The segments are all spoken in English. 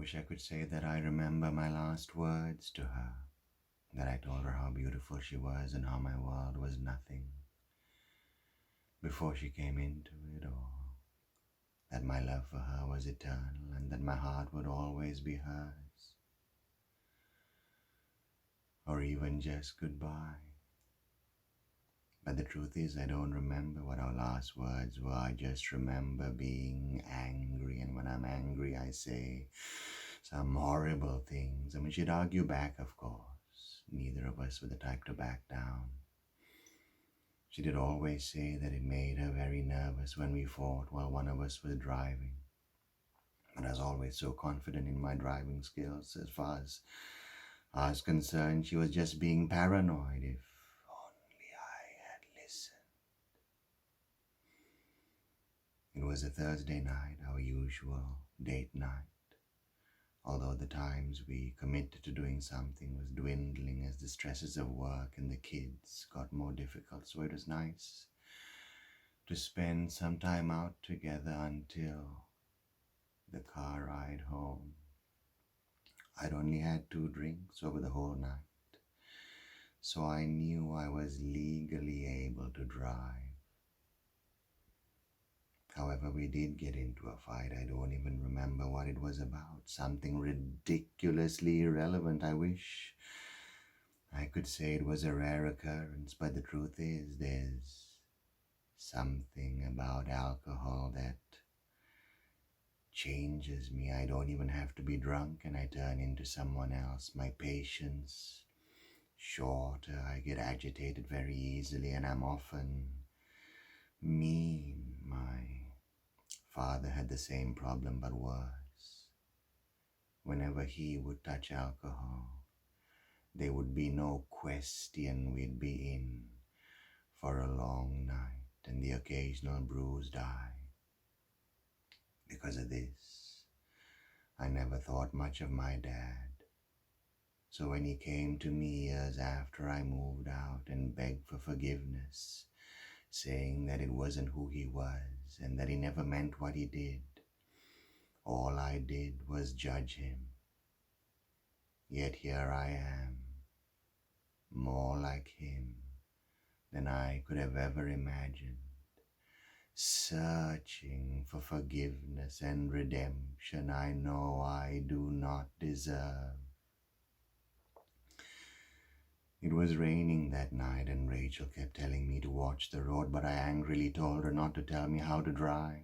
wish I could say that I remember my last words to her, that I told her how beautiful she was and how my world was nothing before she came into it, or that my love for her was eternal and that my heart would always be hers, or even just goodbye. But the truth is, I don't remember what our last words were. I just remember being angry, and when I'm angry, I say some horrible things. I mean, she'd argue back, of course. Neither of us were the type to back down. She did always say that it made her very nervous when we fought while one of us was driving. But I was always so confident in my driving skills. As far as I was concerned, she was just being paranoid. If only I had listened. It was a Thursday night, our usual date night. Although the times we committed to doing something was dwindling as the stresses of work and the kids got more difficult, so it was nice to spend some time out together until the car ride home. I'd only had 2 drinks over the whole night, so I knew I was legally able to drive. However, we did get into a fight. I don't even remember what it was about. Something ridiculously irrelevant. I wish I could say it was a rare occurrence, but the truth is there's something about alcohol that changes me. I don't even have to be drunk and I turn into someone else. My patience shorter. I get agitated very easily and I'm often mean. My father had the same problem, but worse. Whenever he would touch alcohol, there would be no question we'd be in for a long night and the occasional bruised eye. Because of this, I never thought much of my dad. So when he came to me years after I moved out and begged for forgiveness, saying that it wasn't who he was and that he never meant what he did, all I did was judge him. Yet here I am, more like him than I could have ever imagined, searching for forgiveness and redemption I know I do not deserve. It was raining that night and Rachel kept telling me to watch the road, but I angrily told her not to tell me how to drive.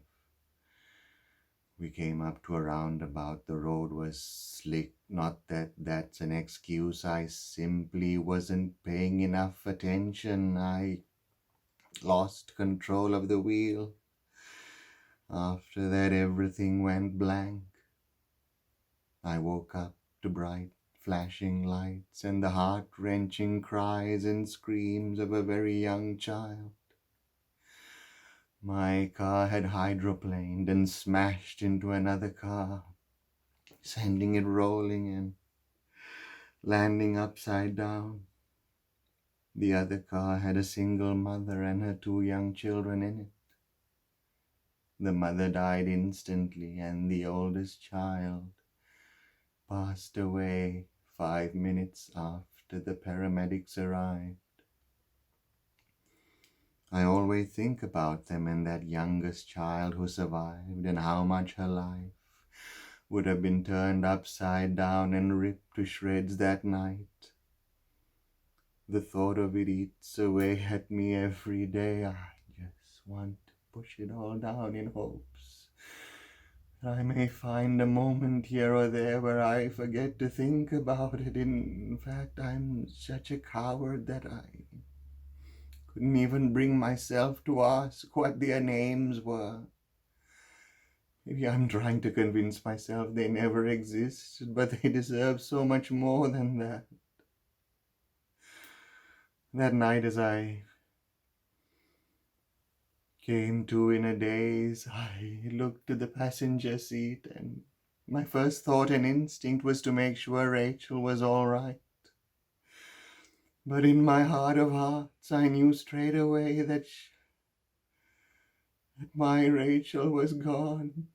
We came up to a roundabout. The road was slick. Not that that's an excuse. I simply wasn't paying enough attention. I lost control of the wheel. After that, everything went blank. I woke up to bright flashing lights and the heart-wrenching cries and screams of a very young child. My car had hydroplaned and smashed into another car, sending it rolling and landing upside down. The other car had a single mother and her 2 young children in it. The mother died instantly and the oldest child passed away 5 minutes after the paramedics arrived. I always think about them and that youngest child who survived and how much her life would have been turned upside down and ripped to shreds that night. The thought of it eats away at me every day. I just want to push it all down in hopes that I may find a moment here or there where I forget to think about it. In fact, I'm such a coward that I couldn't even bring myself to ask what their names were. Maybe I'm trying to convince myself they never existed, but they deserve so much more than that. That night, as I came to in a daze, I looked to the passenger seat and my first thought and instinct was to make sure Rachel was all right. But in my heart of hearts, I knew straight away that my Rachel was gone.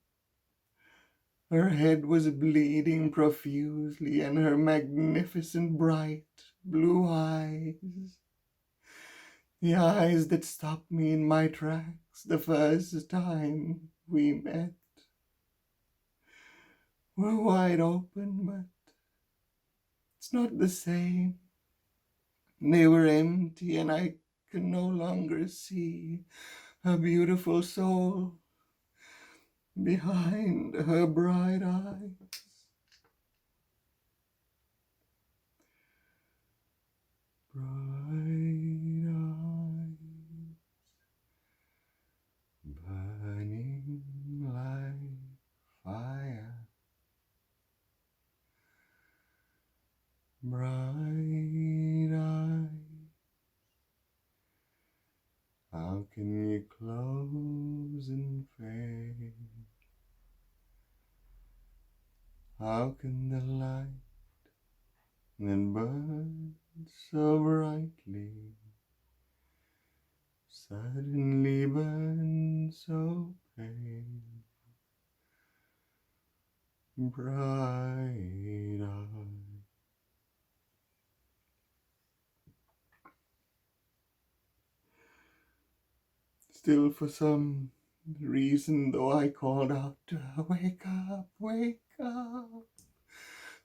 Her head was bleeding profusely, and her magnificent bright blue eyes, the eyes that stopped me in my tracks the first time we met, were wide open, but it's not the same. They were empty, and I could no longer see her beautiful soul behind her bright eyes. Bright eyes, burning like fire. Bright eyes, how can you close and fade? How can the light that burns so brightly suddenly burn so pale? Bright eyes. Still, for some reason, though I called out to her, "Wake up, wake up,"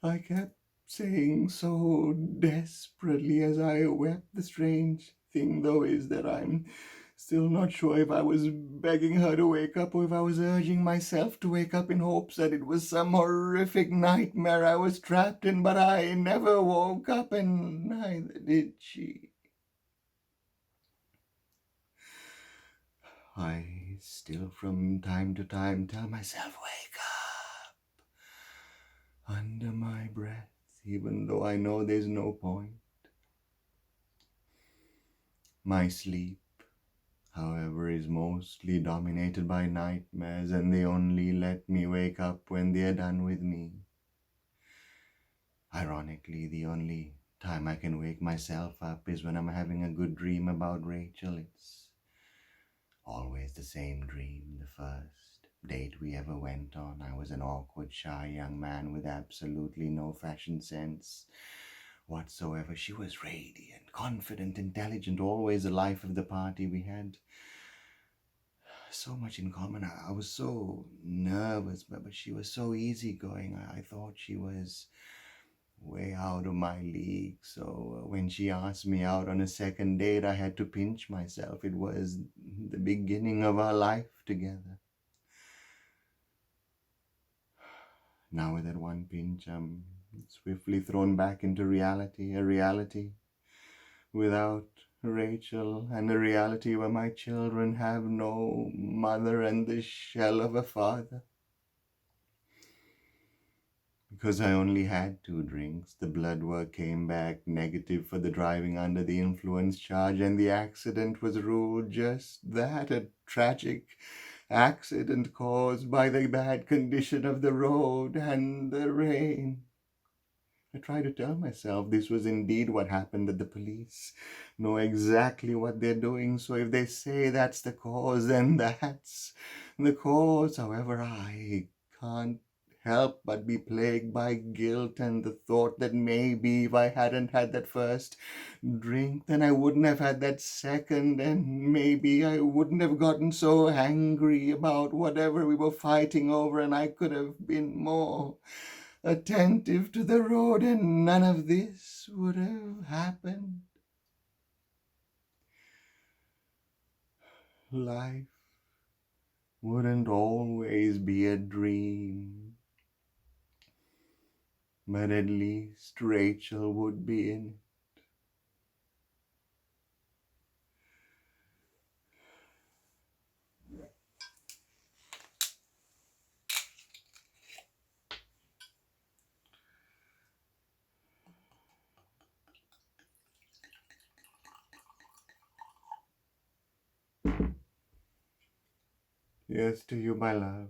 I kept saying so desperately as I wept. The strange thing, though, is that I'm still not sure if I was begging her to wake up or if I was urging myself to wake up in hopes that it was some horrific nightmare I was trapped in, but I never woke up, and neither did she. I still from time to time tell myself, "Wake up," under my breath, even though I know there's no point. My sleep, however, is mostly dominated by nightmares, and they only let me wake up when they're done with me. Ironically, the only time I can wake myself up is when I'm having a good dream about Rachel. It's always the same dream. The first date we ever went on, I was an awkward, shy young man with absolutely no fashion sense whatsoever. She was radiant, confident, intelligent, always the life of the party. We had so much in common. I was so nervous, but she was so easygoing. I thought she was way out of my league. So when she asked me out on a second date, I had to pinch myself. It was the beginning of our life together. Now with that one pinch, I'm swiftly thrown back into reality, a reality without Rachel, and a reality where my children have no mother and the shell of a father. Because I only had 2 drinks, the blood work came back negative for the driving under the influence charge, and the accident was ruled just that, a tragic accident caused by the bad condition of the road and the rain. I tried to tell myself this was indeed what happened, that the police know exactly what they're doing, so if they say that's the cause, then that's the cause. However, I can't help but be plagued by guilt and the thought that maybe if I hadn't had that first drink, then I wouldn't have had that second, and maybe I wouldn't have gotten so angry about whatever we were fighting over, and I could have been more attentive to the road, and none of this would have happened. Life wouldn't always be a dream, but at least Rachel would be in it. Yes, to you, my love.